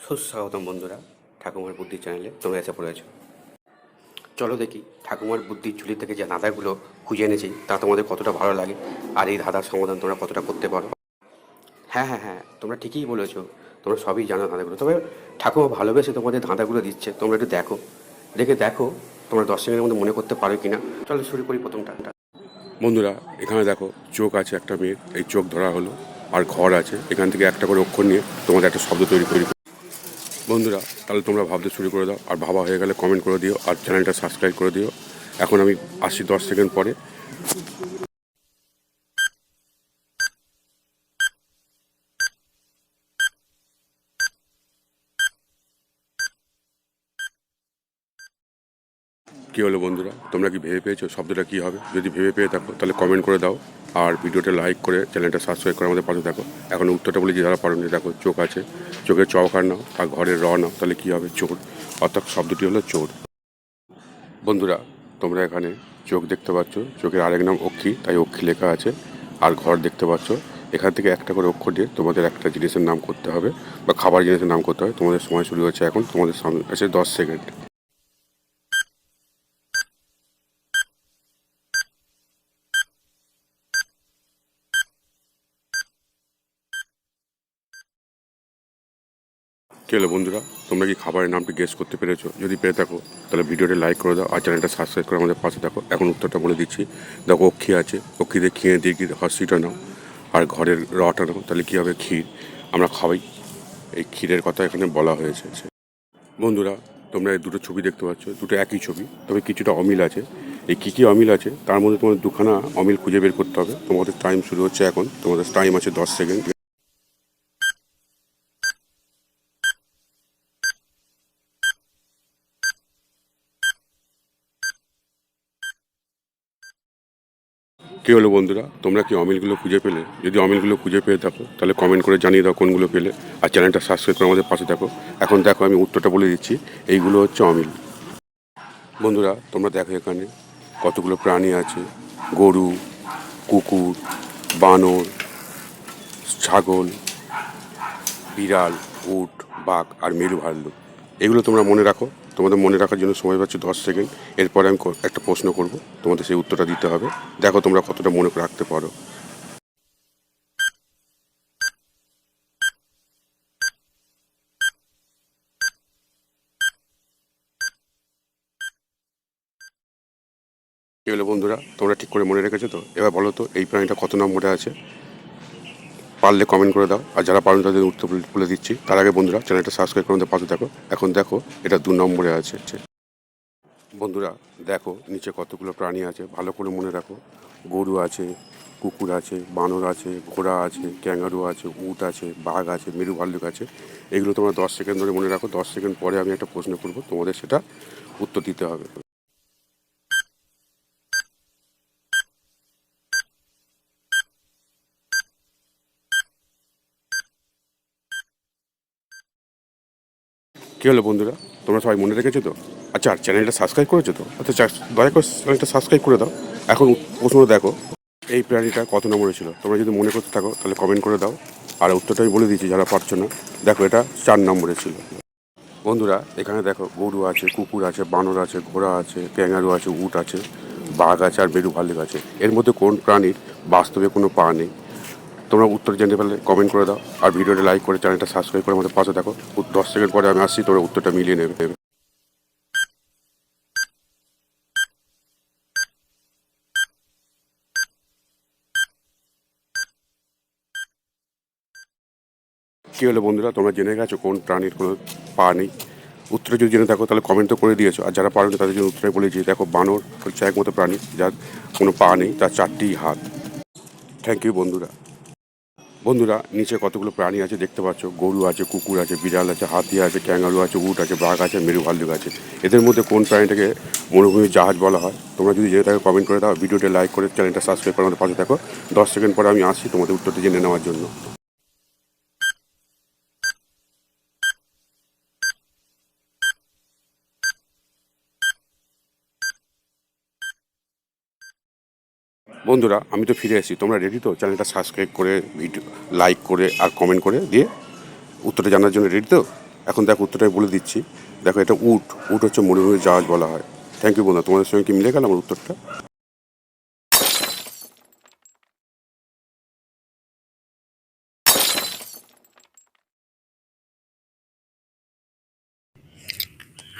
সুস্বাগতম বন্ধুরা ঠাকুমার বুদ্ধি চ্যানেলে তোমরা এসে পড়েছো। চলো দেখি ঠাকুমার বুদ্ধির ঝুলি থেকে যে ধাঁধাগুলো খুঁজে এনেছি তা তোমাদের কতটা ভালো লাগে, আর এই ধাঁধার সমাধান তোমরা কতটা করতে পারো। হ্যাঁ হ্যাঁ হ্যাঁ, তোমরা ঠিকই বলেছো, তোমরা সবই জানো ধাঁধাগুলো। তবে ঠাকুমা ভালোবেসে তোমাদের ধাঁধাগুলো দিচ্ছে, তোমরা একটু দেখো তোমরা 10 সেকেন্ডের মধ্যে মনে করতে পারো কিনা। চলো শুরু করি প্রথমটা। বন্ধুরা, এখানে দেখো চোখ আছে একটা মেয়ের, এই চোখ ধরা হলো। আর ঘর আছে, এখান থেকে একটা করে অক্ষর নিয়ে তোমাদের একটা শব্দ তৈরি করি। বন্ধুরা, তাহলে তোমরা ভাবতে শুরু করে দাও, আর ভাবা হয়ে গেলে কমেন্ট করে দিও, আর চ্যানেলটা সাবস্ক্রাইব করে দিও। এখন আমি আসছি 10 সেকেন্ড পরে। কী হলো বন্ধুরা, তোমরা কি ভেবে পেয়েছো শব্দটা কী হবে? যদি ভেবে পেয়ে থাকো তাহলে কমেন্ট করে দাও, আর ভিডিওটা লাইক করে চ্যানেলটা সাবস্ক্রাইব করে আমাদের পাশে থাকো। এখন উত্তরটা বলি, যে যারা পারো নি, দেখো চোখ আছে, চোখের চওকার নাও আর ঘরের নাও, তাহলে কী হবে? চোর। অর্থাৎ শব্দটি হলো চোর। বন্ধুরা, তোমরা এখানে চোখ দেখতে পাচ্ছ, চোখের আরেক নাম অক্ষি, তাই অক্ষি লেখা আছে। আর ঘর দেখতে পাচ্ছ, এখান থেকে একটা করে অক্ষর দিয়ে তোমাদের একটা জিনিসের নাম করতে হবে, বা খাবার জিনিসের নাম করতে হবে। তোমাদের সময় শুরু হচ্ছে এখন, তোমাদের সামনে আছে 10 সেকেন্ড। কী হলো বন্ধুরা, তোমরা কি খাবারের নামটি গেস করতে পেরেছো? যদি পেরে থাকো তাহলে ভিডিওটা লাইক করে দাও, আর চ্যানেলটা সাবস্ক্রাইব করে আমাদের পাশে থাকো। এখন উত্তরটা বলে দিচ্ছি। দেখো অক্ষি আছে, অক্ষিতে খেয়ে দিয়ে গিয়ে হর্ষিটা নাও, আর ঘরের রটা নাও, তাহলে কী হবে? ক্ষীর। আমরা খাওয়াই, এই ক্ষীরের কথা এখানে বলা হয়েছে। বন্ধুরা, তোমরা এই দুটো ছবি দেখতে পাচ্ছ, দুটো একই ছবি, তবে কিছুটা অমিল আছে। এই কী কী অমিল আছে তার মধ্যে তোমাদের দুখানা অমিল খুঁজে বের করতে হবে। তোমাদের টাইম শুরু হচ্ছে এখন, তোমাদের টাইম আছে 10 সেকেন্ড। কী হলো বন্ধুরা, তোমরা কি অমিলগুলো খুঁজে পেলে? যদি অমিলগুলো খুঁজে পেয়ে থাকো তাহলে কমেন্ট করে জানিয়ে দাও কোনগুলো পেলে, আর চ্যানেলটা সাবস্ক্রাইব করে আমাদের পাশে থাকো। এখন দেখো আমি উত্তরটা বলে দিচ্ছি, এইগুলো হচ্ছে অমিল। বন্ধুরা, তোমরা দেখো এখানে কতগুলো প্রাণী আছে। গরু, কুকুর, বানর, ছাগল, বিড়াল, উট, বাঘ আর মেরু ভাল্লুক। এগুলো তোমরা মনে রাখো। তোমাদের মনে রাখার জন্য সময় পাচ্ছি 10 সেকেন্ড। এরপরে আমি একটা প্রশ্ন করব, তোমাদের সেই উত্তরটা দিতে হবে। দেখো তোমরা কতটা মনে রাখতে পারো। কী হলো বন্ধুরা, তোমরা ঠিক করে মনে রেখেছো তো? এবার বলো তো এই প্রাণীটা কত নম্বরে আছে? পারলে কমেন্ট করে দাও, আর যারা পারেন তাদের উত্তর বলে দিচ্ছি। তার আগে বন্ধুরা, চ্যানেলটা সাবস্ক্রাইব করে আমাদের পাশে থাকো। এখন দেখো এটা 2 নম্বরে আছে। বন্ধুরা দেখো নিচে কতগুলো প্রাণী আছে, ভালো করে মনে রাখো। গরু আছে, কুকুর আছে, বানর আছে, ঘোড়া আছে, ক্যাঙ্গারু আছে, উট আছে, বাঘ আছে, মেরু ভাল্লুক আছে। এগুলো তোমরা 10 সেকেন্ড ধরে মনে রাখো। 10 সেকেন্ড পরে আমি একটা প্রশ্ন করবো, তোমাদের সেটা উত্তর দিতে হবে। কী হলো বন্ধুরা, তোমরা সবাই মনে রেখেছো তো? আচ্ছা, আর চ্যানেলটা সাবস্ক্রাইব করেছো তো? আচ্ছা, দয়া করে চ্যানেলটা সাবস্ক্রাইব করে দাও। এখন প্রশ্ন দেখো, এই প্রাণীটা কত নম্বরে ছিল? তোমরা যদি মনে করতে থাকো তাহলে কমেন্ট করে দাও, আর উত্তরটা আমি বলে দিচ্ছি যারা পারছো না। দেখো এটা 4 নম্বরে ছিল। বন্ধুরা, এখানে দেখো গরু আছে, কুকুর আছে, বানর আছে, ঘোড়া আছে, ক্যাঙ্গারু আছে, উট আছে, বাঘ আছে আর মেরু ভাল্লুক আছে। এর মধ্যে কোন প্রাণীর বাস্তবে কোনো পা নেই? তোমরা উত্তর জানতে পারলে কমেন্ট করে দাও, আর ভিডিওটা লাইক করে চ্যানেলটা সাবস্ক্রাইব করে আমাদের পাশে থাকো। 10 সেকেন্ড পরে আমি আসছি, তোমরা উত্তরটা মিলিয়ে নেবে। কী হলো বন্ধুরা, তোমরা জেনে গেছো কোন প্রাণীর কোনো পা নেই? উত্তর যদি জেনে থাকো তাহলে কমেন্ট তো করে দিয়েছো, আর যারা পারো না তাদের জন্য উত্তরে বলেছি। দেখো বানর হচ্ছে একমতো প্রাণী যার কোনো পা নেই, তার 4টি হাত। থ্যাংক ইউ বন্ধুরা। বন্ধুরা, নিচে কতগুলো প্রাণী আছে দেখতে পাচ্ছ। গরু আছে, কুকুর আছে, বিড়াল আছে, হাতি আছে, ক্যাঙ্গারু আছে, উট আছে, বাঘ আছে, মেরু ভাল্লুক আছে। এদের মধ্যে কোন প্রাণীটাকে মরুভূমির জাহাজ বলা হয়? তোমরা যদি জেনে থাকো কমেন্ট করে দাও, ভিডিওটা লাইক করে চ্যানেলটা সাবস্ক্রাইব করে আমাদের পাশে থাকো। 10 সেকেন্ড পরে আমি আসছি তোমাদের উত্তরটি জেনে নেওয়ার জন্য। বন্ধুরা, আমি তো ফিরে এসেছি। তোমরা রেডি তো? চ্যানেলটা সাবস্ক্রাইব করে, ভিডিও লাইক করে আর কমেন্ট করে দিয়ে উত্তরটা জানার জন্য রেডি তো? এখন দেখো উত্তরটা আমি বলে দিচ্ছি। দেখো এটা উট। উট হচ্ছে মরুভূমির জাহাজ বলা হয়। থ্যাংক ইউ বন্ধুরা, তোমাদের সঙ্গে কি মিলে গেল আমার উত্তরটা?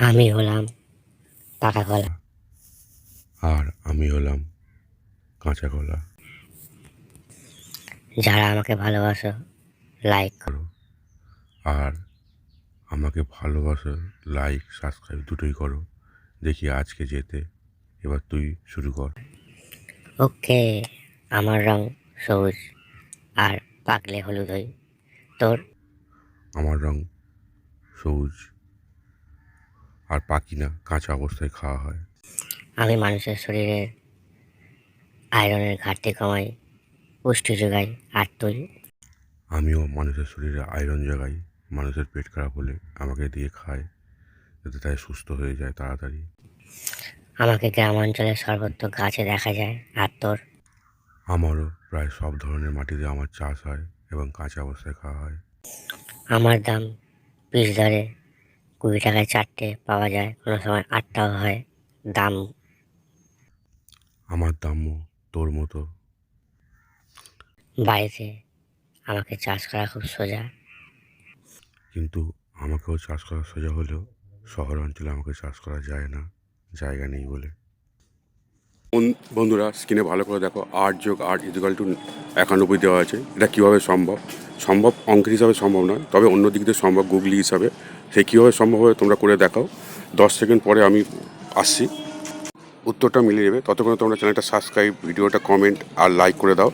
আমি হলাম পাকা কলা। আর আমি হলাম কাঁচা কলা। যারা আমাকে ভালোবাসো লাইক করো। আর আমাকে ভালোবাসো, লাইক সাবস্ক্রাইব দুটোই করো। দেখি আজকে যেতে। এবার তুই শুরু কর। ওকে। আমার রং সবুজ আর পাকলে হলুদ হই। তোর? আমার রং সবুজ আর পাকি না, কাঁচা অবস্থায় খাওয়া হয়। আমি মানুষের শরীরের আয়রনের ঘাটতি কমাই, পুষ্টি যোগাই। আর তুই? আমিও মানুষের শরীরে আয়রন জোগাই। মানুষের পেট খারাপ হলে আমাকে দিয়ে খায়, যাতে তাই সুস্থ হয়ে যায় তাড়াতাড়ি। আমাকে গ্রাম অঞ্চলের সর্বত্র গাছে দেখা যায়। আর তোর? আমারও প্রায় সব ধরনের মাটিতে আমার চাষ হয় এবং কাঁচা অবস্থায় খাওয়া হয়। আমার দাম পিস ধরে 20 টাকায় 4টে পাওয়া যায়, কোনো সময় 8টাও হয়। দাম আমার দামও তোর মতো। বাড়িতে আমাকে চাষ করা খুব সোজা। কিন্তু আমাকেও চাষ করা সোজা হলেও শহর অঞ্চলে আমাকে চাষ করা যায় না, জায়গা নেই বলে। বন্ধুরা স্ক্রিনে ভালো করে দেখো, 8+8=91 দেওয়া আছে। এটা কীভাবে সম্ভব? সম্ভব অঙ্কের হিসাবে সম্ভব নয়, তবে অন্য দিক দিয়ে সম্ভব গুগলি হিসাবে। সে কীভাবে সম্ভব হবে তোমরা করে দেখাও। 10 সেকেন্ড পরে আমি আসছি, উত্তরটা মিলিয়ে নেবে। ততক্ষণে তোমরা চ্যানেলটা সাবস্ক্রাইব, ভিডিওটা কমেন্ট আর লাইক করে দাও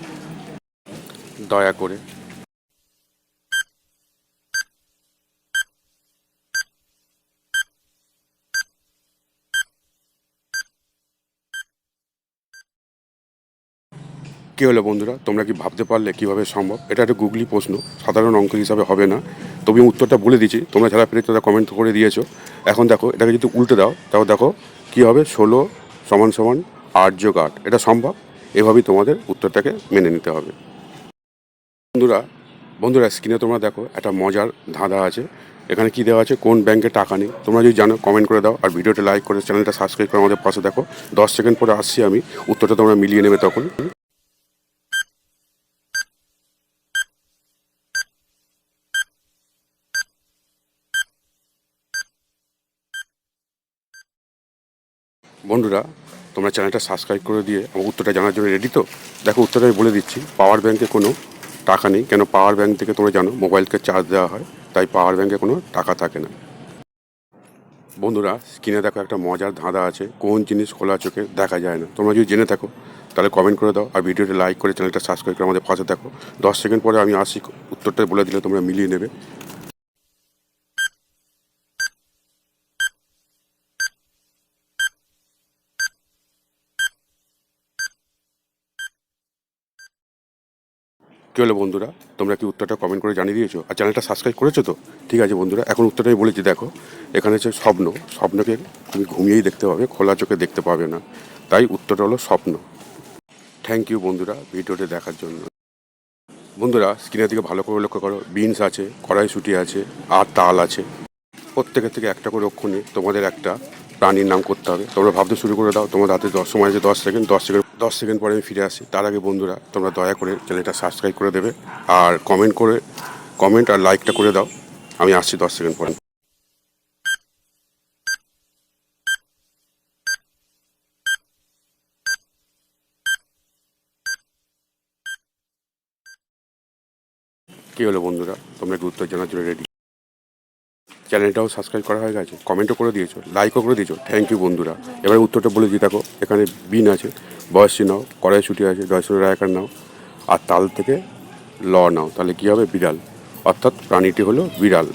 দয়া করে। কী হলো বন্ধুরা, তোমরা কি ভাবতে পারলে কীভাবে সম্ভব? এটা একটা গুগলি প্রশ্ন, সাধারণ অঙ্ক হিসাবে হবে না। তবে আমি উত্তরটা বলে দিচ্ছি, তোমরা যারা পেরেছো তারা কমেন্ট করে দিয়েছো। এখন দেখো এটাকে যদি উল্টে দাও তাও দেখো কী হবে, 16 = 8+8। এটা সম্ভব। এভাবেই তোমাদের উত্তরটাকে মেনে নিতে হবে। বন্ধুরা স্ক্রিনে তোমরা দেখো একটা মজার ধাঁধা আছে। এখানে কি দেওয়া আছে, কোন ব্যাংকে টাকা নেই? তোমরা যদি জানো কমেন্ট করে দাও, আর ভিডিওটা লাইক করে চ্যানেলটা সাবস্ক্রাইব করে আমাদের পাশে দেখো। 10 সেকেন্ড পরে আসছি আমি, উত্তরটা তোমরা মিলিয়ে নেবে তখন। বন্ধুরা তোমরা চ্যানেলটা সাবস্ক্রাইব করে দিয়ে আমার উত্তরটা জানার জন্য রেডি তো? দেখো উত্তরটা আমি বলে দিচ্ছি। পাওয়ার ব্যাংকে কোনো টাকা নেই। কেন? পাওয়ার ব্যাংক থেকে তোমরা জানো মোবাইলকে চার্জ দেওয়া হয়, তাই পাওয়ার ব্যাংকে কোনো টাকা থাকে না। বন্ধুরা স্ক্রিনে দেখো একটা মজার ধাঁধা আছে, কোন জিনিস খোলা চোখে দেখা যায় না? তোমরা যদি জেনে থাকো তাহলে কমেন্ট করে দাও, আর ভিডিওটা লাইক করে চ্যানেলটা সাবস্ক্রাইব করে আমাদের পাশে দেখো। 10 সেকেন্ড পরে আমি আসি, উত্তরটা বলে দিলে তোমরা মিলিয়ে নেবে। কী হলো বন্ধুরা, তোমরা কি উত্তরটা কমেন্ট করে জানিয়ে দিয়েছো আর চ্যানেলটা সাবস্ক্রাইব করেছো তো? ঠিক আছে বন্ধুরা, এখন উত্তরটা আমি বলেছি। দেখো এখানে হচ্ছে স্বপ্ন। স্বপ্নকে তুমি ঘুমিয়েই দেখতে পাবে, খোলা চোখে দেখতে পাবে না, তাই উত্তরটা হলো স্বপ্ন। থ্যাংক ইউ বন্ধুরা ভিডিওটি দেখার জন্য। বন্ধুরা স্ক্রিনের দিকে ভালো করে লক্ষ্য করো, বিনস আছে, কড়াইশুঁটি আছে, আর তাল আছে। প্রত্যেকের থেকে একটা করে অক্ষর নিয়ে তোমাদের একটা প্রাণীর নাম করতে হবে। তোমরা ভাবতে শুরু করে দাও, তোমাদের হাতে সময় আছে 10 সেকেন্ড। 10 সেকেন্ড পরে আমি ফিরে আসি। তার আগে বন্ধুরা তোমরা দয়া করে চ্যানেলটা সাবস্ক্রাইব করে দেবে, আর কমেন্ট আর লাইকটা করে দাও। আমি আসছি 10 সেকেন্ড পরে। কী হলো বন্ধুরা, তোমরা কি উত্তর জানার জন্য রেডি? চ্যানেলটাও সাবস্ক্রাইব করা হয়ে গেছে, কমেন্টও করে দিয়েছো, লাইকও করে দিয়েছো। থ্যাংক ইউ বন্ধুরা। এবার উত্তরটা বলে দিই। দেখো এখানে বিন আছে, বয়সী নাও, কড়াইশুঁটি আছে, জয়সূর্য রায়কার নাও, আর তাল থেকে ল নাও। তাহলে কী হবে? বিড়াল। অর্থাৎ প্রাণীটি হলো বিড়াল।